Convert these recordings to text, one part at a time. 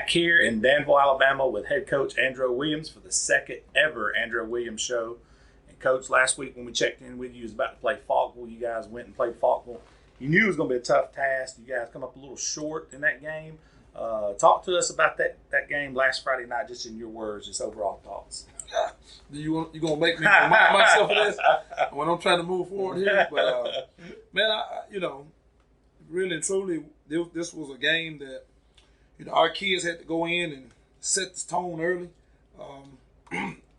Here in Danville, Alabama with head coach Andro Williams for the second ever Andro Williams show. And coach, last week when we checked in with you, was about to play Falkville. You guys went and played Falkville. You knew it was going to be a tough task. You guys come up a little short in that game. Talk to us about that game last Friday night, just in your words, just overall thoughts. You going to make me remind myself of this when I'm trying to move forward here? But, man, really and truly, this was a game that, our kids had to go in and set the tone early.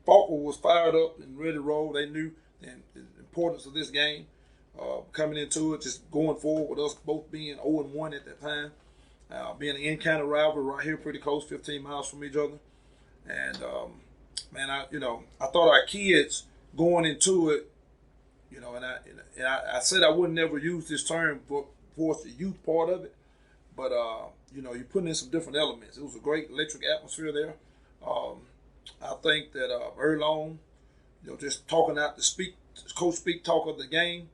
Falkville was fired up and ready to roll. They knew the importance of this game coming into it, just going forward with us both being 0-1 at that time, being an in-county rivalry right here pretty close, 15 miles from each other. And, man, I thought our kids going into it, and I said I would never use this term for the youth part of it, but, you're putting in some different elements. It was a great electric atmosphere there. I think that early on, just talking out the coach speak talk of the game,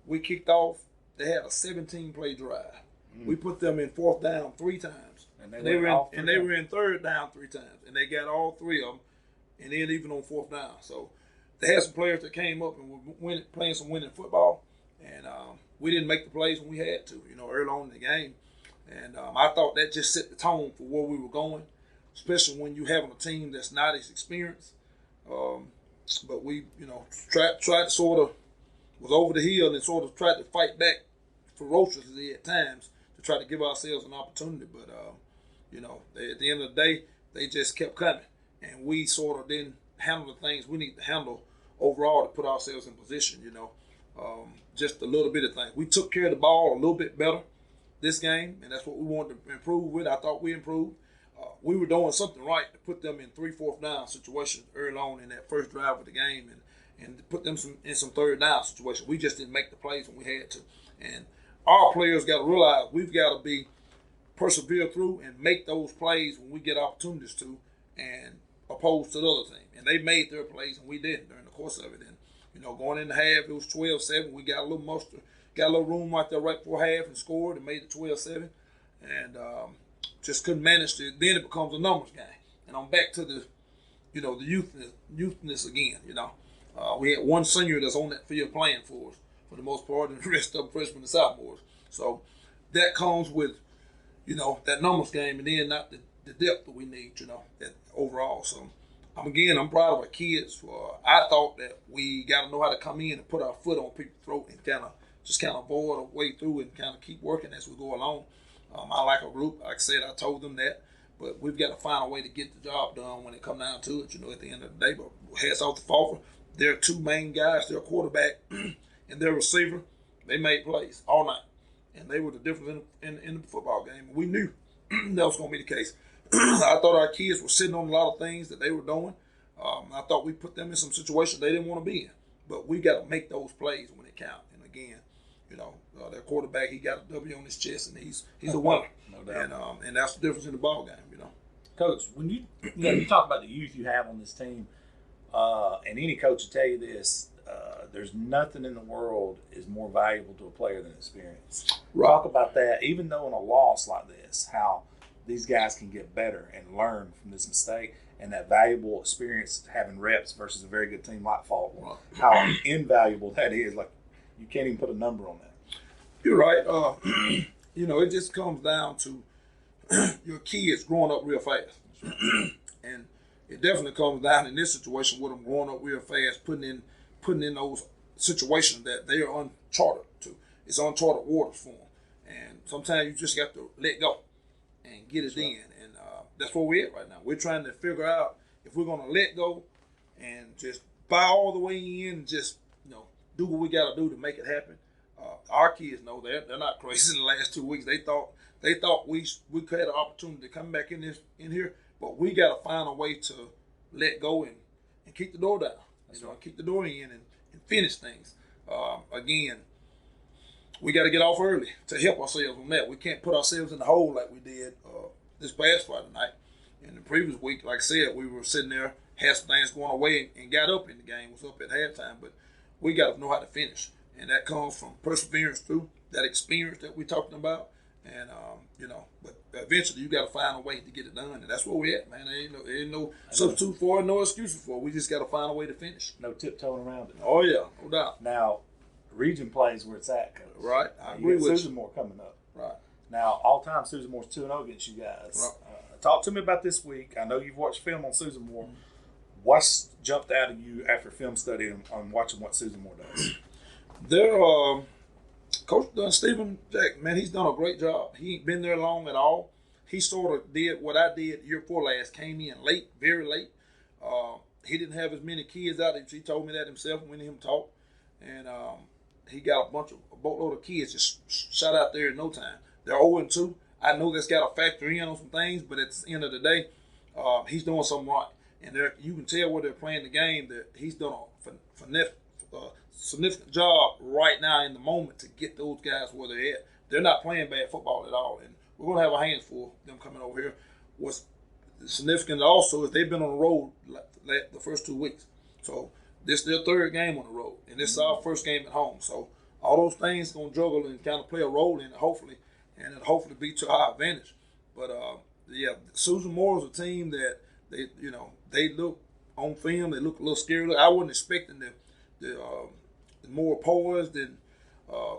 we kicked off. They had a 17-play drive. Mm-hmm. We put them in fourth down 3 times. And they were in third down 3 times. And they got all 3 of them, and then even on fourth down. So they had some players that came up and were playing some winning football. And we didn't make the plays when we had to, early on in the game. And I thought that just set the tone for where we were going, especially when you having a team that's not as experienced. But we, tried to sort of was over the hill and sort of tried to fight back ferociously at times to try to give ourselves an opportunity. But, at the end of the day, they just kept coming. And we sort of didn't handle the things we need to handle overall to put ourselves in position, just a little bit of things. We took care of the ball a little bit better this game, and that's what we wanted to improve with. I thought we improved. We were doing something right to put them in 3 fourth down situations early on in that first drive of the game and put them in some third down situations. We just didn't make the plays when we had to. And our players got to realize we've got to persevere through and make those plays when we get opportunities to, and opposed to the other team. And they made their plays and we didn't during the course of it. And, going in the half, it was 12-7. We got a little muster. Got a little room right there right before half and scored and made it 12-7. And just couldn't manage to. Then it becomes a numbers game. And I'm back to the, the youthness again, We had one senior that's on that field playing for us for the most part, and the rest of them freshmen and sophomores. So that comes with, that numbers game, and then not the depth that we need, that overall. So, I'm proud of our kids. I thought that we got to know how to come in and put our foot on people's throat and kind of boil our way through and kind of keep working as we go along. I like a group. Like I said, I told them that. But we've got to find a way to get the job done when it comes down to it, at the end of the day. But hats off to Falkville. Their 2 main guys, their quarterback and their receiver, they made plays all night. And they were the difference in the football game. We knew that was going to be the case. I thought our kids were sitting on a lot of things that they were doing. I thought we put them in some situations they didn't want to be in. But we got to make those plays when it counts. And again, their quarterback, he got a W on his chest, and he's a winner. No doubt. And that's the difference in the ball game, Coach, when you talk about the youth you have on this team, and any coach will tell you this, there's nothing in the world is more valuable to a player than experience. Right. Talk about that, even though in a loss like this, how these guys can get better and learn from this mistake, and that valuable experience having reps versus a very good team like Falkville. Right. How invaluable that is. Like, you can't even put a number on that. You're right. It just comes down to your kids growing up real fast. And it definitely comes down in this situation with them growing up real fast, putting in those situations that they are uncharted to. It's uncharted waters for them. And sometimes you just got to let go and get it in. And that's where we're at right now. We're trying to figure out if we're going to let go and just buy all the way in and just, do what we got to do to make it happen. Our kids know that. They're not crazy in the last 2 weeks. They thought we could have an opportunity to come back in here, but we got to find a way to let go and keep the door down. Keep the door in and finish things. Again, we got to get off early to help ourselves on that. We can't put ourselves in the hole like we did this past Friday night. In the previous week, like I said, we were sitting there, had some things going away, and got up in the game, was up at halftime. But we got to know how to finish. And that comes from perseverance through that experience that we're talking about. And, but eventually you got to find a way to get it done. And that's where we're at, man. There ain't no substitute for it, no excuse for it. We just got to find a way to finish. No tiptoeing around it. Oh, yeah, no doubt. Now, region plays where it's at, Coach. Right. I agree with Susan Moore coming up. Right. Now, all-time Susan Moore's 2-0 against you guys. Right. Talk to me about this week. I know you've watched film on Susan Moore. What's jumped out of you after film study on watching what Susan Moore does? Coach Stephen Jack, man, he's done a great job. He ain't been there long at all. He sort of did what I did year before last, came in late, very late. He didn't have as many kids out there. He told me that himself when him talk. And he got a boatload of kids just shot out there in no time. They're 0-2. I know that's got to factor in on some things, but at the end of the day, he's doing something right. And you can tell where they're playing the game that he's done a significant job right now in the moment to get those guys where they're at. They're not playing bad football at all, and we're going to have a handful of them coming over here. What's significant also is they've been on the road the first 2 weeks. So this is their third game on the road, and this is our first game at home. So all those things going to juggle and kind of play a role in it, hopefully, and it'll hopefully be to our advantage. But, Susan Moore is a team that they look on film, they look a little scary. I wasn't expecting the more poised and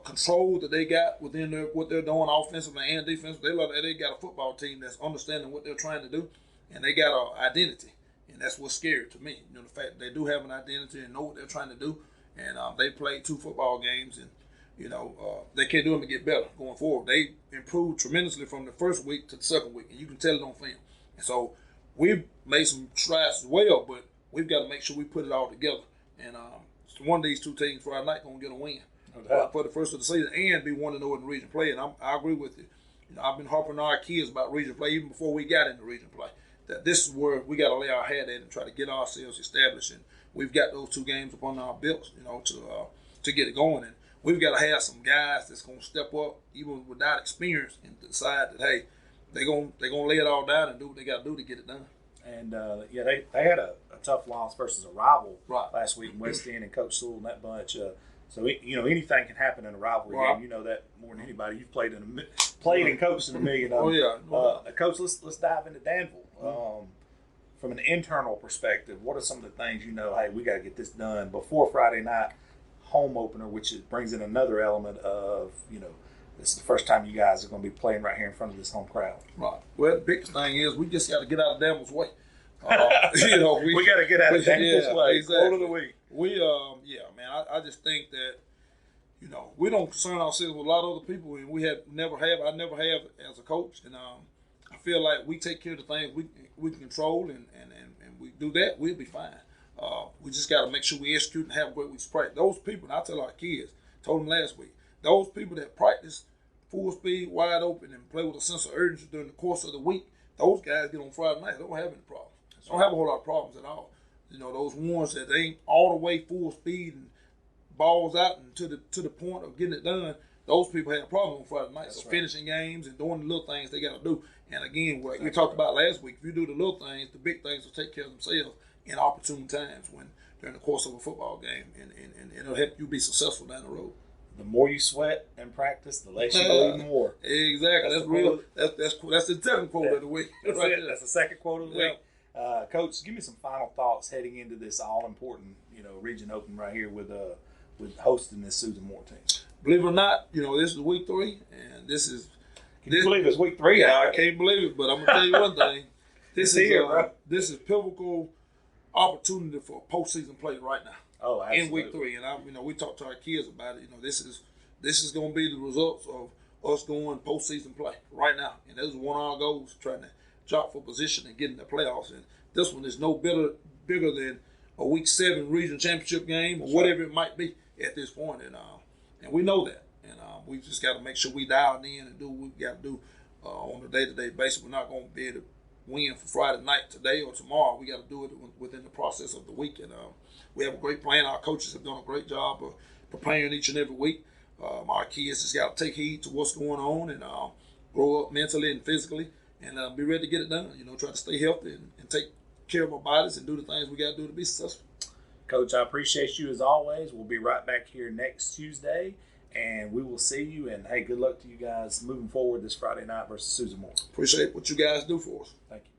control that they got within what they're doing offensively and defensively. They got a football team that's understanding what they're trying to do, and they got an identity, and that's what's scary to me. The fact that they do have an identity and know what they're trying to do, and they played 2 football games, and they can't do them to get better going forward. They improved tremendously from the first week to the second week, and you can tell it on film. And so we've made some strides as well, but we've got to make sure we put it all together. And one of these 2 teams Friday night going to get a win for the first of the season and be 1-0 in the region play. And I agree with you. I've been harping on our kids about region play even before we got into region play. That this is where we got to lay our head at and try to get ourselves established. And we've got those 2 games upon our belts, to get it going. And we've got to have some guys that's going to step up even without experience and decide that, hey, they're gonna lay it all down and do what they got to do to get it done. And they had a tough loss versus a rival last week in West End and Coach Sewell and that bunch. So anything can happen in a rivalry game. You know that more than anybody. You've played and coached in a million of them. Coach, let's dive into Danville. From an internal perspective, what are some of the things hey, we got to get this done before Friday night home opener, which brings in another element of this is the first time you guys are going to be playing right here in front of this home crowd. Right. Well, the biggest thing is we just got to get out of Danville's way. We got to get out of Danville's way. Exactly. Quote of the week. Man. I just think that we don't concern ourselves with a lot of other people, and I never have as a coach, and I feel like we take care of the things we can control, and we do that, we'll be fine. We just got to make sure we execute and have a great week's practice. Those people, and I tell our kids, told them last week, those people that practice full speed, wide open, and play with a sense of urgency during the course of the week, those guys get on Friday night, they don't have any problems. They don't have a whole lot of problems at all. Those ones that ain't all the way full speed and balls out and to the point of getting it done, those people have a problem on Friday night. So finishing games and doing the little things they got to do. And again, what we talked about last week, if you do the little things, the big things will take care of themselves in opportune times during the course of a football game, and it'll help you be successful down the road. The more you sweat and practice, the less you believe more. Exactly. That's real. That's the second quote of the week. That's the second quote of the week. Coach, give me some final thoughts heading into this all-important, region open right here with hosting this Susan Moore team. Believe it or not, this is week 3, and this is. Can you believe it's week 3? Yeah, I can't believe it, but I'm gonna tell you one thing. This is pivotal opportunity for postseason play right now. Oh, absolutely. In week 3, and we talked to our kids about it. This is going to be the results of us going postseason play right now, and this is one of our goals, trying to jock for position and get in the playoffs. And this one is no bigger than a week 7 regional championship game or whatever it might be at this point, and we know that, and we just got to make sure we dialed in and do what we got to do on a day-to-day basis. We're not going to be able to win for Friday night today or tomorrow. We got to do it within the process of the week. And we have a great plan. Our coaches have done a great job of preparing each and every week. Our kids just got to take heed to what's going on and grow up mentally and physically and be ready to get it done. Try to stay healthy and take care of our bodies and do the things we got to do to be successful. Coach, I appreciate you as always. We'll be right back here next Tuesday, and we will see you. And, hey, good luck to you guys moving forward this Friday night versus Susan Moore. Appreciate what you guys do for us. Thank you.